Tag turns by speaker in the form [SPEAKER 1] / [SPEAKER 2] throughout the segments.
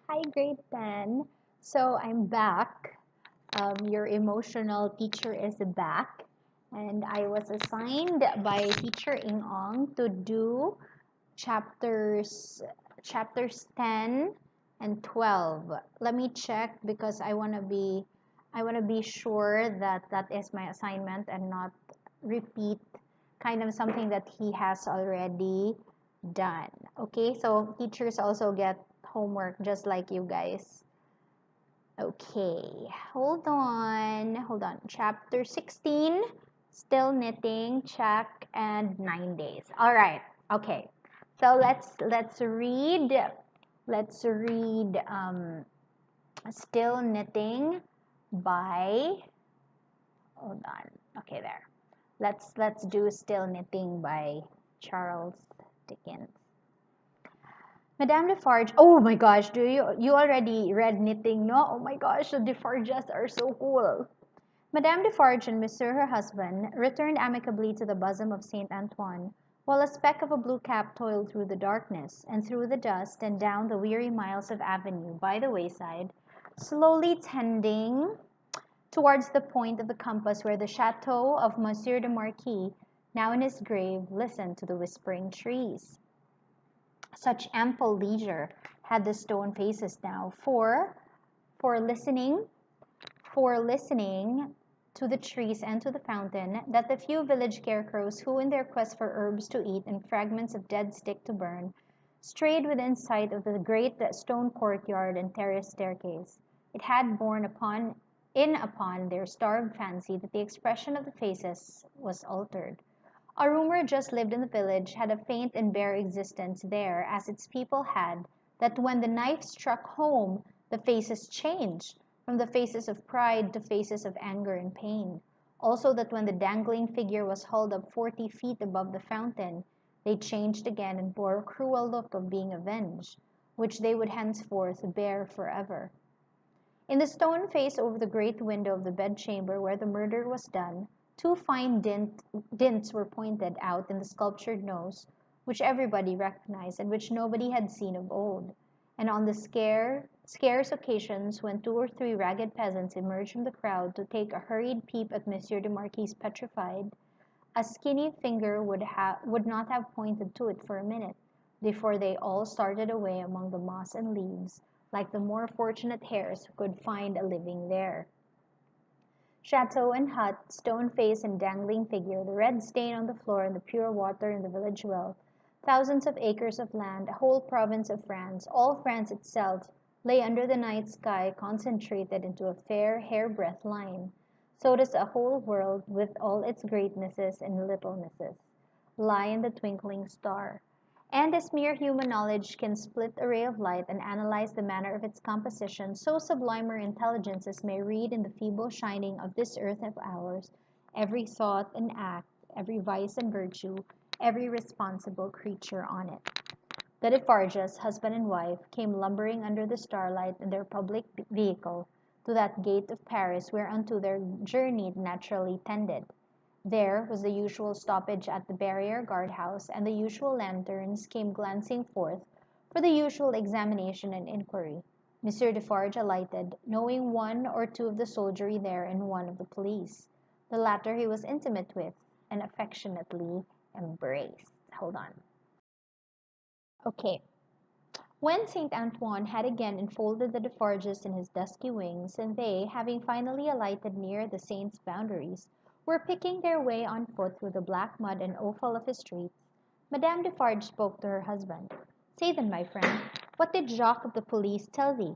[SPEAKER 1] Hi, grade 10. So I'm back. Your emotional teacher is back. And I was assigned by teacher Ing Ong to do chapters chapters 10 and 12. Let me check because I want to be sure that that is my assignment and not repeat kind of something that he has already done. Okay, so teachers also get homework just like you guys. Okay, hold on. Chapter 16, still knitting, check, and 9 days. All right. Okay. So let's read still knitting by hold on. Okay, there. Let's do still knitting by Charles Dickens. Madame Defarge. Oh my gosh, do you already read knitting? No? Oh my gosh, the Defarges are so cool. Madame Defarge and Monsieur her husband returned amicably to the bosom of Saint Antoine, while a speck of a blue cap toiled through the darkness, and through the dust, and down the weary miles of avenue by the wayside, slowly tending towards the point of the compass where the chateau of Monsieur de Marquis, now in his grave, listened to the whispering trees. Such ample leisure had the stone faces now for listening for listening to the trees and to the fountain, that the few village scarecrows who, in their quest for herbs to eat and fragments of dead stick to burn, strayed within sight of the great stone courtyard and terrace staircase. It had borne upon their starved fancy that the expression of the faces was altered. A rumor just lived in the village had a faint and bare existence there, as its people had, that when the knife struck home, the faces changed, from the faces of pride to faces of anger and pain. Also that when the dangling figure was hauled up 40 feet above the fountain, they changed again and bore a cruel look of being avenged, which they would henceforth bear forever. In the stone face over the great window of the bedchamber where the murder was done, two fine dints were pointed out in the sculptured nose, which everybody recognized and which nobody had seen of old. And on the scarce occasions when two or three ragged peasants emerged from the crowd to take a hurried peep at Monsieur de Marquis petrified, a skinny finger would not have pointed to it for a minute before they all started away among the moss and leaves, like the more fortunate hares who could find a living there. Chateau and hut, stone face and dangling figure, the red stain on the floor and the pure water in the village well, thousands of acres of land, a whole province of France, all France itself, lay under the night sky concentrated into a fair hair-breadth line. So does a whole world, with all its greatnesses and littlenesses, lie in the twinkling star. And as mere human knowledge can split a ray of light and analyze the manner of its composition, so sublimer intelligences may read in the feeble shining of this earth of ours every thought and act, every vice and virtue, every responsible creature on it. The Defarges, husband and wife, came lumbering under the starlight in their public vehicle to that gate of Paris whereunto their journey naturally tended. There was the usual stoppage at the barrier guardhouse, and the usual lanterns came glancing forth for the usual examination and inquiry. Monsieur Defarge alighted, knowing one or two of the soldiery there and one of the police. The latter he was intimate with and affectionately embraced. Hold on. Okay. When Saint Antoine had again enfolded the Defarges in his dusky wings, and they, having finally alighted near the saint's boundaries, were picking their way on foot through the black mud and offal of his streets, Madame Defarge spoke to her husband. Say then, my friend, what did Jacques of the police tell thee?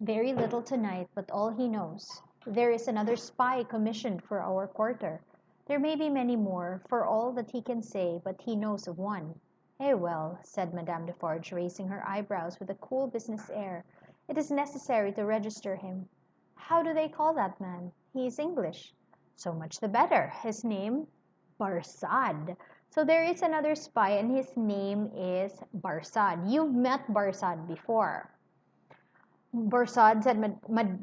[SPEAKER 1] Very little tonight, but all he knows. There is another spy commissioned for our quarter. There may be many more, for all that he can say, but he knows of one. Eh well, said Madame Defarge, raising her eyebrows with a cool business air, it is necessary to register him. How do they call that man? He is English. So much the better. His name? Barsad. So there is another spy, and his name is Barsad. You've met Barsad before. Borsad,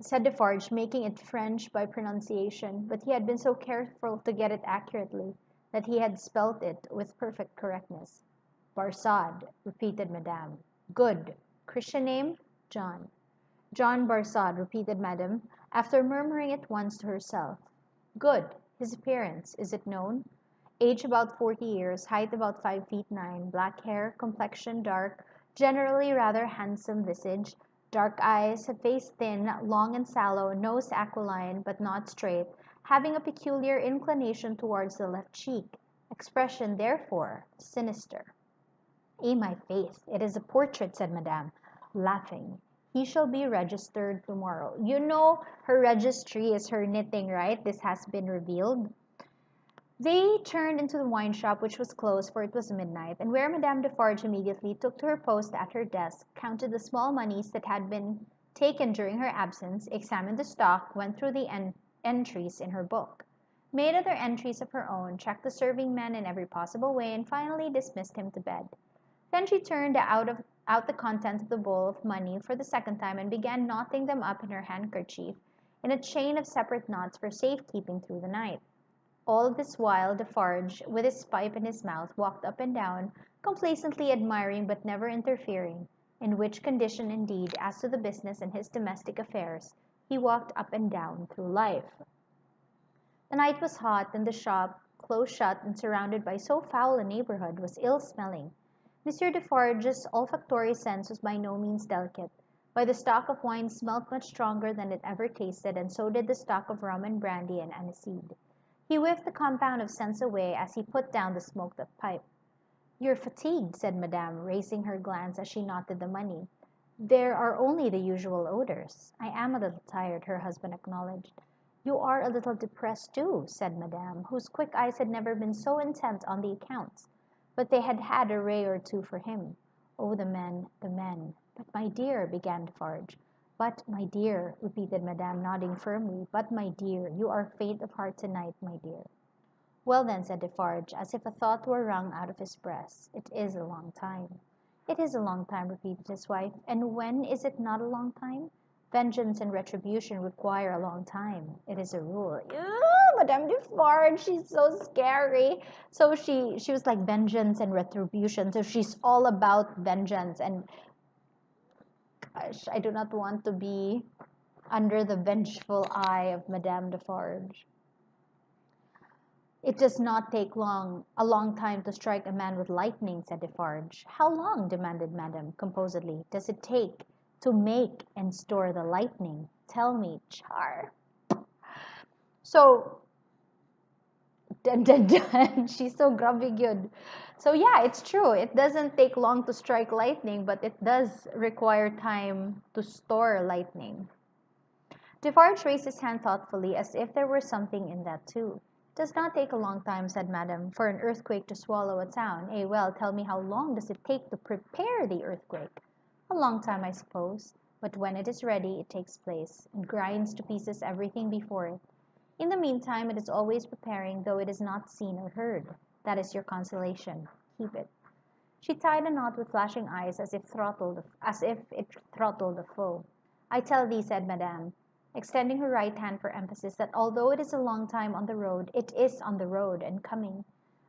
[SPEAKER 1] said Defarge, making it French by pronunciation, but he had been so careful to get it accurately that he had spelt it with perfect correctness. Barsad, repeated Madame. Good. Christian name? John. John Barsad, repeated Madame, after murmuring at once to herself. Good. His appearance, is it known? Age about 40 years, height about 5 feet 9, black hair, complexion dark, generally rather handsome visage, dark eyes, face thin, long and sallow, nose aquiline but not straight, having a peculiar inclination towards the left cheek. Expression, therefore, sinister. Eh, my faith, it is a portrait, said Madame, laughing. He shall be registered tomorrow. You know her registry is her knitting, right? This has been revealed. They turned into the wine shop, which was closed, for it was midnight, and where Madame Defarge immediately took to her post at her desk, counted the small moneys that had been taken during her absence, examined the stock, went through the entries in her book, made other entries of her own, checked the serving men in every possible way, and finally dismissed him to bed. Then she turned out the contents of the bowl of money for the second time and began knotting them up in her handkerchief in a chain of separate knots for safekeeping through the night. All this while Defarge, with his pipe in his mouth, walked up and down, complacently admiring but never interfering, in which condition indeed, as to the business and his domestic affairs, he walked up and down through life. The night was hot, and the shop, close shut and surrounded by so foul a neighborhood, was ill-smelling. Monsieur Defarge's olfactory sense was by no means delicate, but the stock of wine smelt much stronger than it ever tasted, and so did the stock of rum and brandy and aniseed. He whiffed the compound of scents away as he put down the smoked-up pipe. "You're fatigued," said Madame, raising her glance as she knotted the money. "There are only the usual odors." "I am a little tired," her husband acknowledged. "You are a little depressed, too," said Madame, whose quick eyes had never been so intent on the accounts. But they had had a ray or two for him. "Oh, the men, the men!" "But, my dear," began Defarge. "But, my dear," repeated Madame, nodding firmly. "But, my dear, you are faint of heart to-night, my dear." "Well, then," said Defarge, as if a thought were wrung out of his breast, "it is a long time." "It is a long time," repeated his wife. "And when is it not a long time? Vengeance and retribution require a long time. It is a rule." Ew, Madame Defarge, she's so scary. So she was like vengeance and retribution. So she's all about vengeance. And gosh, I do not want to be under the vengeful eye of Madame Defarge. "It does not take a long time to strike a man with lightning," said Defarge. "How long," demanded Madame, composedly, "does it take to make and store the lightning? Tell me, Char." So, dun, dun, dun, she's so grumpy good. So yeah, it's true. It doesn't take long to strike lightning, but it does require time to store lightning. Defarge raised his hand thoughtfully, as if there were something in that too. "It does not take a long time," said Madame, "for an earthquake to swallow a town. Eh, well, tell me, how long does it take to prepare the earthquake?" "A long time, I suppose. But when it is ready, it takes place, and grinds to pieces everything before it. In the meantime, it is always preparing, though it is not seen or heard. That is your consolation. Keep it." She tied a knot with flashing eyes, as if it throttled a foe. "I tell thee," said Madame, extending her right hand for emphasis, "that although it is a long time on the road, it is on the road, and coming.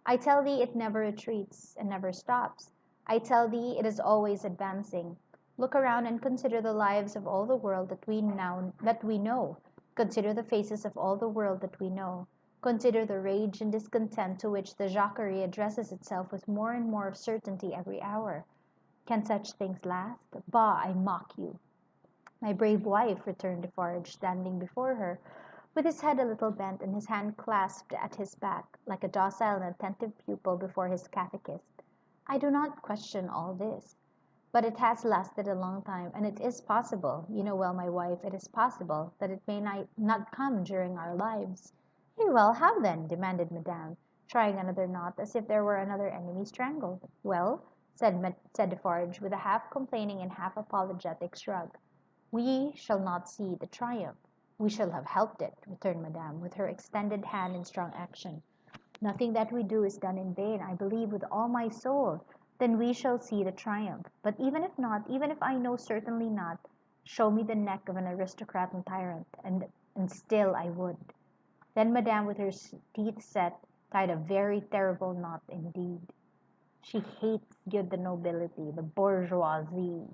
[SPEAKER 1] I tell thee it never retreats, and never stops. I tell thee it is always advancing. Look around and consider the lives of all the world that we know. Consider the faces of all the world that we know. Consider the rage and discontent to which the Jacquerie addresses itself with more and more of certainty every hour. Can such things last? Bah, I mock you." "My brave wife," returned Defarge, standing before her, with his head a little bent, and his hand clasped at his back, like a docile and attentive pupil before his catechist, "I do not question all this. But it has lasted a long time, and it is possible, you know well, my wife, it is possible that it may not come during our lives." "Eh, well, how then?" demanded Madame, trying another knot, as if there were another enemy strangled. "Well," said Defarge, with a half-complaining and half-apologetic shrug, "we shall not see the triumph." "We shall have helped it," returned Madame, with her extended hand in strong action. "Nothing that we do is done in vain, I believe with all my soul." "Then we shall see the triumph. But even if not, even if I know certainly not, show me the neck of an aristocrat and tyrant, and still I would." Then Madame, with her teeth set, tied a very terrible knot indeed. "She hates good the nobility, the bourgeoisie."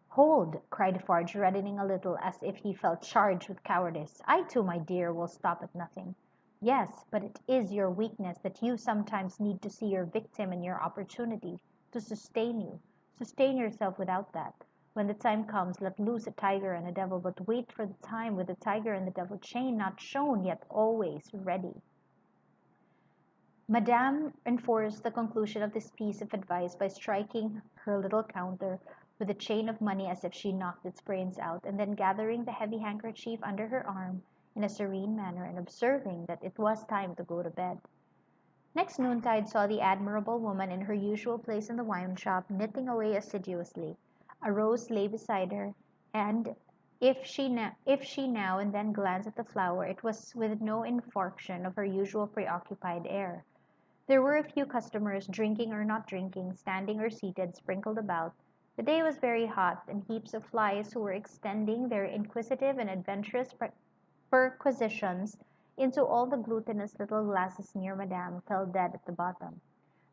[SPEAKER 1] "Hold!" cried Defarge, reddening a little as if he felt charged with cowardice. "I too, my dear, will stop at nothing." "Yes, but it is your weakness that you sometimes need to see your victim and your opportunity to sustain you. Sustain yourself without that. When the time comes, let loose a tiger and a devil, but wait for the time with the tiger and the devil chained, not shown, yet always ready." Madame enforced the conclusion of this piece of advice by striking her little counter with a chain of money as if she knocked its brains out, and then gathering the heavy handkerchief under her arm in a serene manner, and observing that it was time to go to bed. Next noontide saw the admirable woman in her usual place in the wine shop, knitting away assiduously. A rose lay beside her, and if she now and then glanced at the flower, it was with no infraction of her usual preoccupied air. There were a few customers, drinking or not drinking, standing or seated, sprinkled about. The day was very hot, and heaps of flies who were extending their inquisitive and adventurous perquisitions into all the glutinous little glasses near Madame fell dead at the bottom.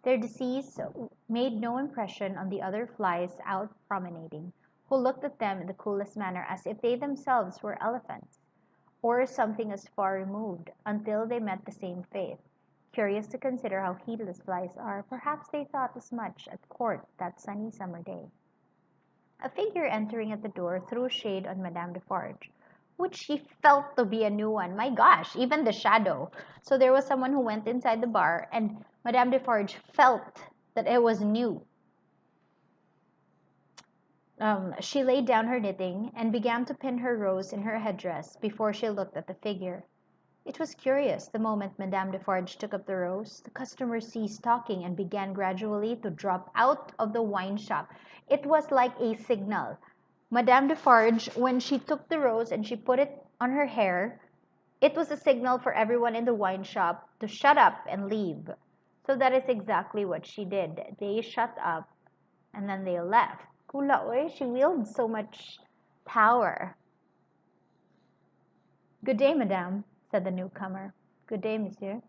[SPEAKER 1] Their disease made no impression on the other flies out promenading, who looked at them in the coolest manner as if they themselves were elephants, or something as far removed, until they met the same fate. Curious to consider how heedless flies are, perhaps they thought as much at court that sunny summer day. A figure entering at the door threw shade on Madame Defarge, which she felt to be a new one. My gosh, even the shadow. So there was someone who went inside the bar, and Madame Defarge felt that it was new. She laid down her knitting and began to pin her rose in her headdress before she looked at the figure. It was curious, the moment Madame Defarge took up the rose, the customers ceased talking and began gradually to drop out of the wine shop. It was like a signal. Madame Defarge, when she took the rose and she put it on her hair, it was a signal for everyone in the wine shop to shut up and leave. So that is exactly what she did. They shut up and then they left. Kula, oy, she wields so much power. "Good day, madame," said the newcomer. "Good day, monsieur."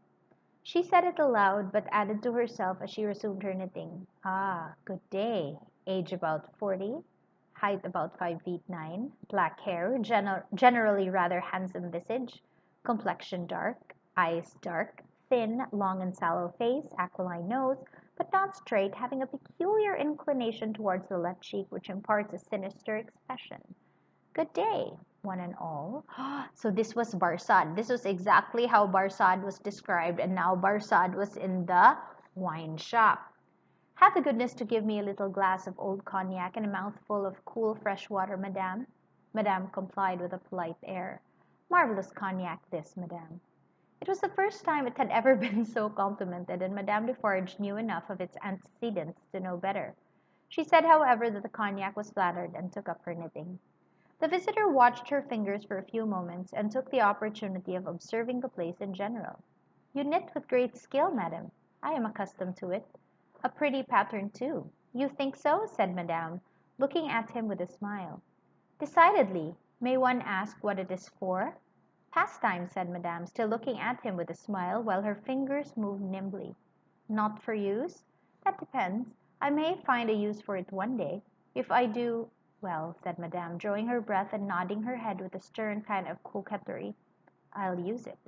[SPEAKER 1] She said it aloud, but added to herself as she resumed her knitting. "Ah, good day. Age about 40, height about 5 feet 9, black hair, generally rather handsome visage, complexion dark, eyes dark, thin, long and sallow face, aquiline nose, but not straight, having a peculiar inclination towards the left cheek, which imparts a sinister expression. Good day, one and all." So this was Barsad. This was exactly how Barsad was described, and now Barsad was in the wine shop. "Have the goodness to give me a little glass of old cognac and a mouthful of cool fresh water, madame." Madame complied with a polite air. "Marvelous cognac this, madame." It was the first time it had ever been so complimented, and Madame Defarge knew enough of its antecedents to know better. She said, however, that the cognac was flattered, and took up her knitting. The visitor watched her fingers for a few moments, and took the opportunity of observing the place in general. "You knit with great skill, madam. I am accustomed to it. A pretty pattern, too." "You think so?" said Madame, looking at him with a smile. "Decidedly. May one ask what it is for?" "Pastime," said Madame, still looking at him with a smile, while her fingers moved nimbly. "Not for use?" "That depends. I may find a use for it one day. If I do, well," said Madame, drawing her breath and nodding her head with a stern kind of coquetry, "I'll use it."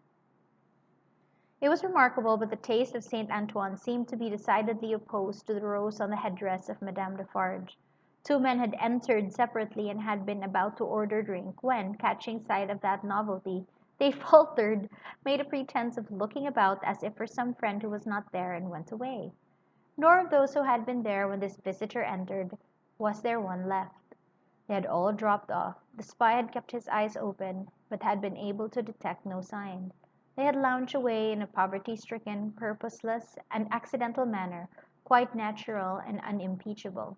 [SPEAKER 1] It was remarkable, but the taste of Saint Antoine seemed to be decidedly opposed to the rose on the headdress of Madame Defarge. Two men had entered separately and had been about to order drink, when, catching sight of that novelty, they faltered, made a pretence of looking about as if for some friend who was not there, and went away. Nor of those who had been there when this visitor entered was there one left. They had all dropped off. The spy had kept his eyes open, but had been able to detect no sign. They had lounged away in a poverty-stricken, purposeless, and accidental manner, quite natural and unimpeachable.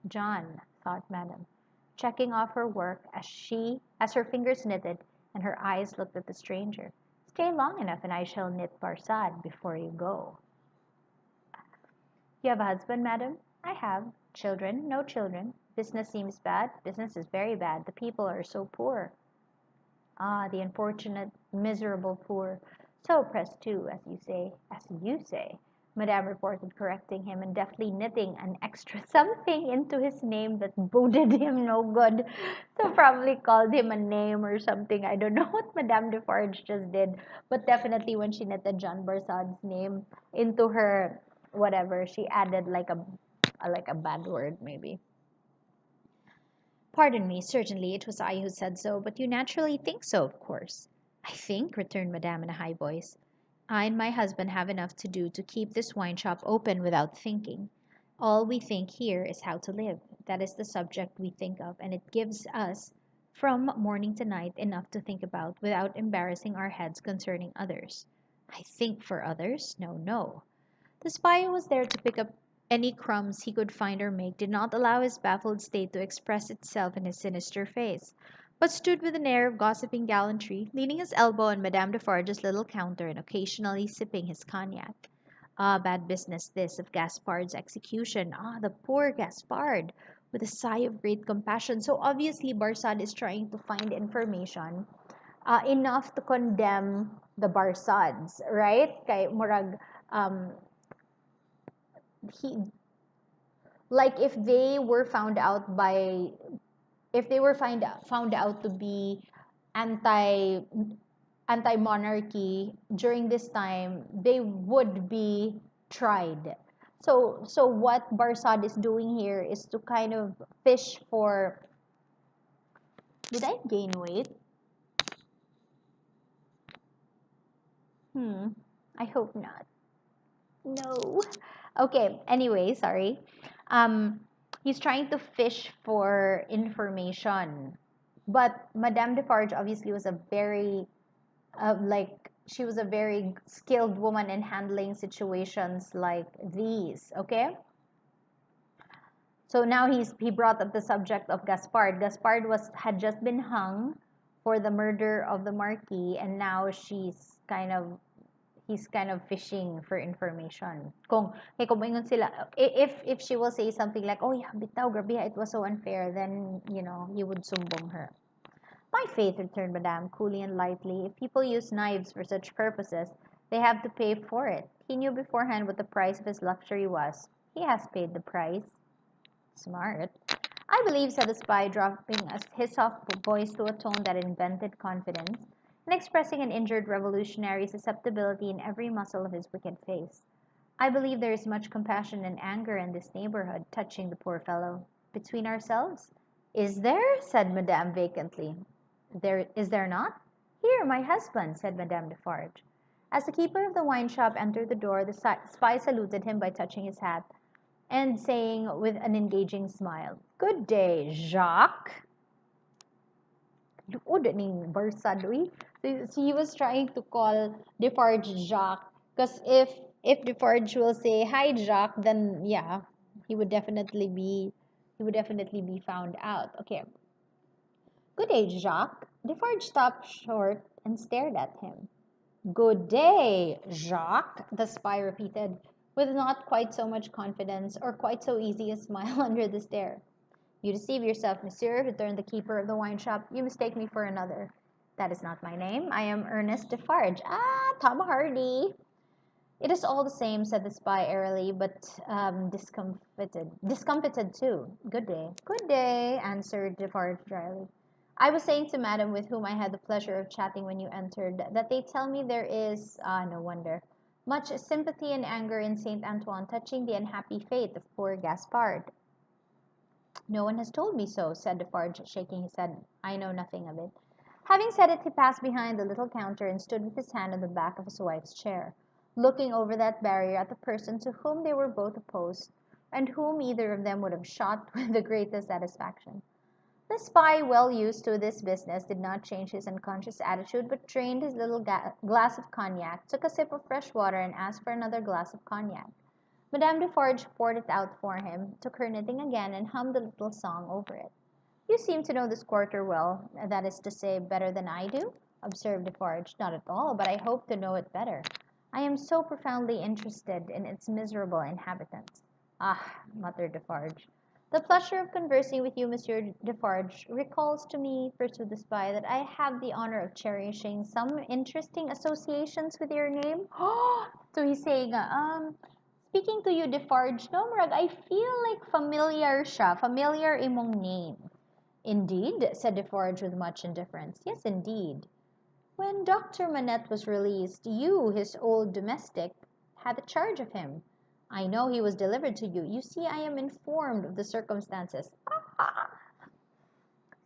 [SPEAKER 1] "John," thought Madame, checking off her work as her fingers knitted and her eyes looked at the stranger, "stay long enough and I shall knit Barsad before you go." "You have a husband, madam?" "I have." "Children?" "No children." "Business seems bad?" "Business is very bad. The people are so poor." "Ah, the unfortunate, miserable poor. So oppressed too, as you say." "As you say." Madame reported, correcting him and deftly knitting an extra something into his name that boded him no good. So probably called him a name or something. I don't know what Madame Defarge just did, but definitely when she knitted John Barsad's name into her whatever, she added like a bad word maybe. Pardon me, certainly it was I who said so, but you naturally think so, of course. I think, returned Madame in a high voice. I and my husband have enough to do to keep this wine shop open without thinking. All we think here is how to live. That is the subject we think of, and it gives us, from morning to night, enough to think about without embarrassing our heads concerning others. I think for others? No, no. The spy who was there to pick up any crumbs he could find or make did not allow his baffled state to express itself in his sinister face, but stood with an air of gossiping gallantry, leaning his elbow on Madame Defarge's little counter and occasionally sipping his cognac. Ah, bad business this of Gaspard's execution. Ah, the poor Gaspard! With a sigh of great compassion. So obviously Barsad is trying to find information enough to condemn the Barsads, right? Kay murag he like if they were found out to be anti anti monarchy during this time, they would be tried. So what Barsad is doing here is to kind of fish for. Did I gain weight? Hmm, I hope not. No. Okay, anyway, sorry. Um, he's trying to fish for information. But Madame Defarge obviously was a very, she was a very skilled woman in handling situations like these, okay? So now he brought up the subject of Gaspard. Gaspard had just been hung for the murder of the Marquis, and now he's kind of fishing for information. Kung maingon sila, if she will say something like, oh yeah, bitaw, grabe, it was so unfair, then, he would sumbong her. My faith, returned Madame, coolly and lightly, if people use knives for such purposes, they have to pay for it. He knew beforehand what the price of his luxury was. He has paid the price. Smart. I believe, said the spy, dropping his soft voice to a tone that invented confidence, and expressing an injured revolutionary susceptibility in every muscle of his wicked face. I believe there is much compassion and anger in this neighborhood touching the poor fellow. Between ourselves? Is there? Said Madame vacantly. There not? Here, my husband, said Madame Defarge. As the keeper of the wine shop entered the door, the spy saluted him by touching his hat and saying with an engaging smile, good day, Jacques. Luod ning Barsad, uy. So he was trying to call Defarge Jacques because if Defarge will say hi Jacques, then yeah, he would definitely be found out. Okay. Good day, Jacques. Defarge stopped short and stared at him. Good day, Jacques, the spy repeated, with not quite so much confidence or quite so easy a smile under the stare. You deceive yourself, monsieur, returned the keeper of the wine shop. You mistake me for another. That is not my name. I am Ernest Defarge. Ah, Tom Hardy. It is all the same, said the spy airily, but discomfited. Discomfited too. Good day. Good day, answered Defarge dryly. I was saying to madam with whom I had the pleasure of chatting when you entered that they tell me there is, no wonder, much sympathy and anger in Saint Antoine touching the unhappy fate of poor Gaspard. No one has told me so, said Defarge, shaking his head. I know nothing of it. Having said it, he passed behind the little counter and stood with his hand on the back of his wife's chair, looking over that barrier at the person to whom they were both opposed, and whom either of them would have shot with the greatest satisfaction. The spy, well used to this business, did not change his unconscious attitude, but drained his little glass of cognac, took a sip of fresh water, and asked for another glass of cognac. Madame Defarge poured it out for him, took her knitting again, and hummed a little song over it. You seem to know this quarter well, that is to say, better than I do, observed Defarge. Not at all, but I hope to know it better. I am so profoundly interested in its miserable inhabitants. Ah, muttered Defarge. The pleasure of conversing with you, Monsieur Defarge, recalls to me, pursued the spy, that I have the honor of cherishing some interesting associations with your name. So he's saying, Speaking to you, Defarge, no, murag, I feel like familiar siya. Familiar imong name. Indeed, said Defarge with much indifference. Yes, indeed. When Dr. Manette was released, you, his old domestic, had the charge of him. I know he was delivered to you. You see, I am informed of the circumstances.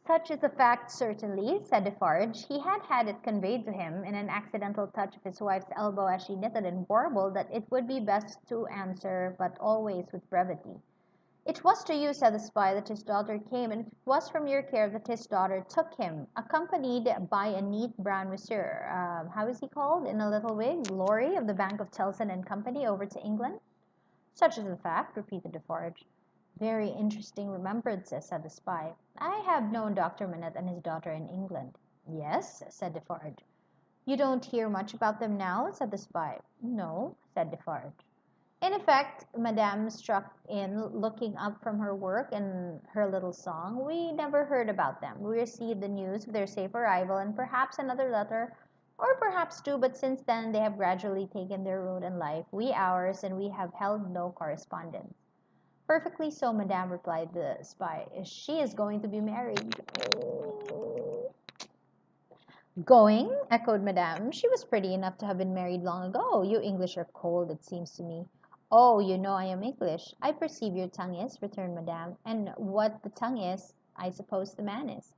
[SPEAKER 1] Such is the fact, certainly, said Defarge. He had had it conveyed to him in an accidental touch of his wife's elbow as she knitted and warbled that it would be best to answer, but always with brevity. It was to you, said the spy, that his daughter came, and it was from your care that his daughter took him, accompanied by a neat brown monsieur, how is he called, in a little wig, Lorry, of the Bank of Tellson and Company, over to England. Such is the fact, repeated Defarge. Very interesting remembrances, said the spy. I have known Dr. Manette and his daughter in England. Yes, said Defarge. You don't hear much about them now, said the spy. No, said Defarge. In effect, Madame struck in, looking up from her work and her little song. We never heard about them. We received the news of their safe arrival and perhaps another letter, or perhaps two, but since then they have gradually taken their road in life, we ours, and we have held no correspondence. Perfectly so, Madame, replied the spy. She is going to be married. Going? Echoed Madame. She was pretty enough to have been married long ago. You English are cold, it seems to me. Oh, you know I am English. I perceive your tongue is, returned Madame. And what the tongue is, I suppose the man is.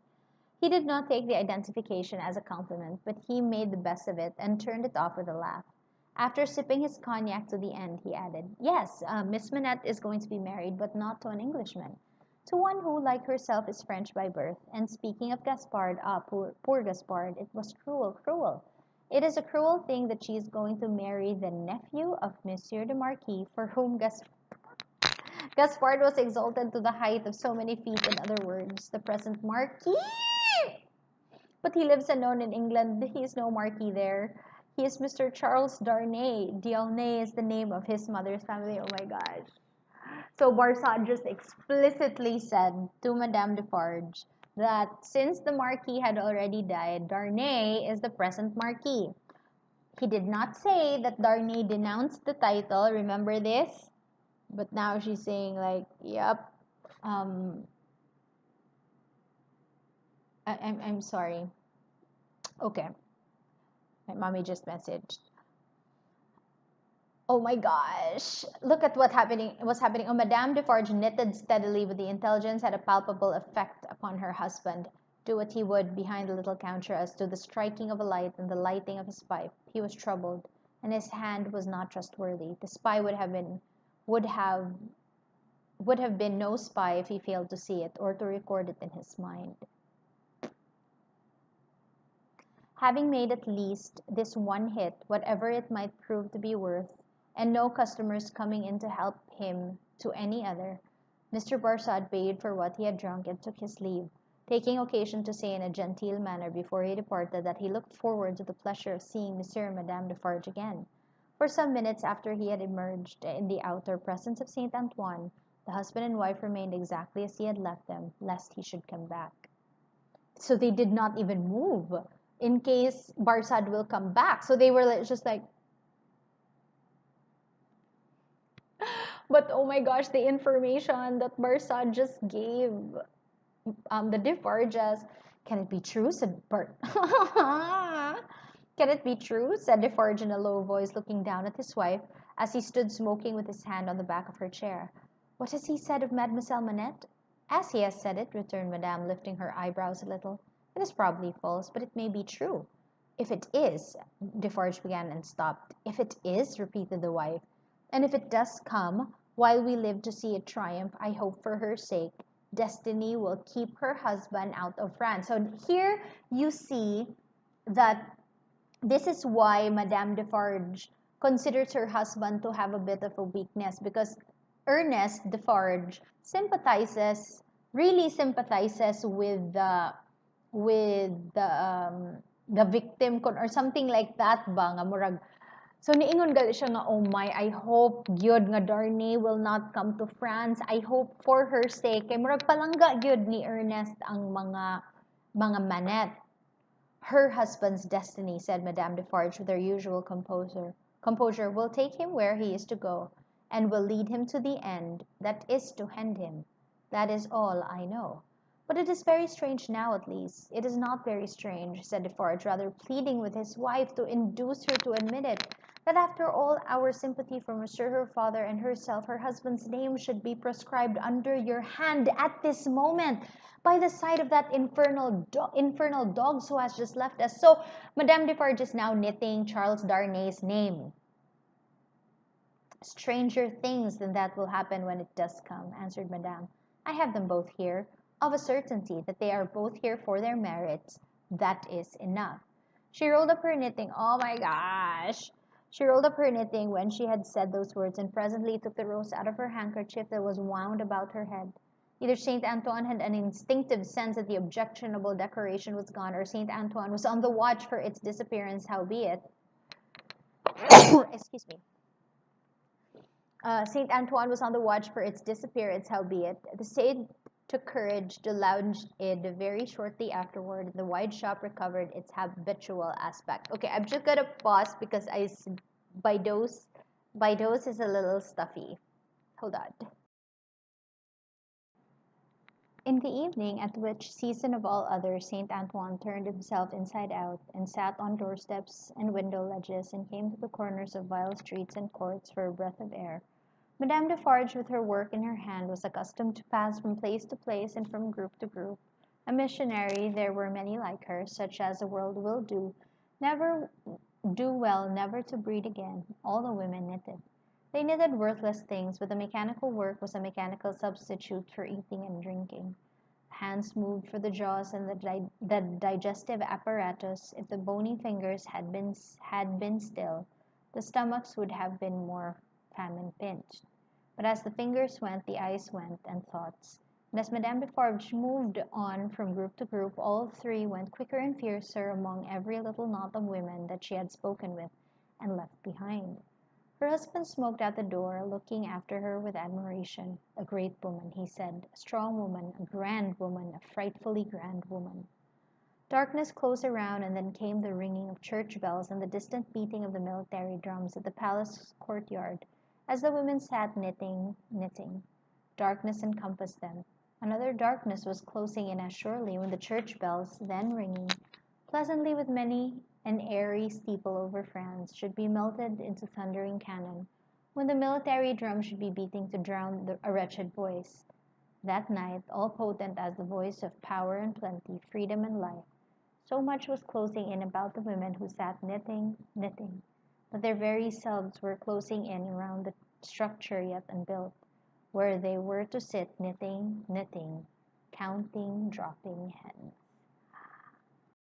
[SPEAKER 1] He did not take the identification as a compliment, but he made the best of it and turned it off with a laugh. After sipping his cognac to the end, he added, Yes, Miss Manette is going to be married, but not to an Englishman. To one who, like herself, is French by birth. And speaking of Gaspard, poor Gaspard, it was cruel, cruel. It is a cruel thing that she is going to marry the nephew of Monsieur de Marquis, for whom Gaspard was exalted to the height of so many feet, in other words, the present Marquis. But he lives unknown in England. He is no Marquis there. He is Mr. Charles Darnay. D'Aulnay is the name of his mother's family. Oh my gosh. So Barsad just explicitly said to Madame Defarge that since the Marquis had already died, Darnay is the present Marquis. He did not say that Darnay denounced the title. Remember this? But now she's saying like, yep. I'm sorry. Okay. My mommy just messaged. Oh my gosh. Look at what's happening. Oh, Madame Defarge knitted steadily, but the intelligence had a palpable effect upon her husband. Do what he would behind the little counter as to the striking of a light and the lighting of his pipe, he was troubled, and his hand was not trustworthy. The spy would have would have been no spy if he failed to see it or to record it in his mind. Having made at least this one hit, whatever it might prove to be worth, and no customers coming in to help him to any other, Mr. Barsad paid for what he had drunk and took his leave, taking occasion to say in a genteel manner before he departed that he looked forward to the pleasure of seeing Monsieur and Madame Defarge again. For some minutes after he had emerged in the outer presence of Saint Antoine, the husband and wife remained exactly as he had left them, lest he should come back. So they did not even move in case Barsad will come back. So they were just like, but oh my gosh, the information that Barsad just gave the Defarges, can it be true? Said Bart. Can it be true? Said Defarge in a low voice, looking down at his wife as he stood smoking with his hand on the back of her chair. What has he said of Mademoiselle Manette? As he has said it, returned Madame, lifting her eyebrows a little. It is probably false, but it may be true. If it is, Defarge began and stopped. If it is, repeated the wife, and if it does come, while we live to see it triumph, I hope for her sake, Destiny will keep her husband out of France. So here you see that this is why Madame Defarge considers her husband to have a bit of a weakness, because Ernest Defarge really sympathizes with the victim or something like that ba nga murag. So niingon gali siya nga, oh my, I hope gyud nga Darnay will not come to France. I hope for her sake kay murag palangga gyud ni Ernest ang mga Manette. Her husband's destiny, said Madame Defarge with her usual composure, will take him where he is to go, and will lead him to the end that is to end him. That is all I know. But it is very strange now, at least. It is not very strange, said Defarge, rather pleading with his wife to induce her to admit it, that after all our sympathy for Monsieur her father and herself, her husband's name should be proscribed under your hand at this moment, by the side of that infernal dogs who has just left us. So, Madame Defarge is now knitting Charles Darnay's name. Stranger things than that will happen when it does come, answered Madame. I have them both here. Of a certainty that they are both here for their merits. That is enough. She rolled up her knitting. Oh my gosh! She rolled up her knitting when she had said those words, and presently took the rose out of her handkerchief that was wound about her head. Either Saint Antoine had an instinctive sense that the objectionable decoration was gone, or Saint Antoine was on the watch for its disappearance, howbeit. Excuse me. Saint Antoine was on the watch for its disappearance, howbeit. The sage took courage to launch it very shortly afterward. The wide shop recovered its habitual aspect. Okay, I'm just gonna pause because Baidos is a little stuffy. Hold on. In the evening, at which season of all others Saint Antoine turned himself inside out, and sat on doorsteps and window ledges, and came to the corners of vile streets and courts for a breath of air, Madame Defarge, with her work in her hand, was accustomed to pass from place to place and from group to group. A missionary, there were many like her, such as the world will never do well never to breed again. All the women knitted. They knitted worthless things, but the mechanical work was a mechanical substitute for eating and drinking. Hands moved for the jaws and the digestive apparatus. If the bony fingers had been still, the stomachs would have been more famine pinched. But as the fingers went, the eyes went, and thoughts. And as Madame Defarge moved on from group to group, all three went quicker and fiercer among every little knot of women that she had spoken with and left behind. Her husband smoked out the door, looking after her with admiration. A great woman, he said, a strong woman, a grand woman, a frightfully grand woman. Darkness closed around, and then came the ringing of church bells and the distant beating of the military drums at the palace courtyard, as the women sat knitting. Darkness encompassed them. Another darkness was closing in as surely when the church bells, then ringing, pleasantly with many an airy steeple over France, should be melted into thundering cannon, when the military drum should be beating to drown a wretched voice. That night, all potent as the voice of power and plenty, freedom and life, so much was closing in about the women who sat knitting, but their very selves were closing in around the structure yet unbuilt, where they were to sit knitting, counting dropping hens.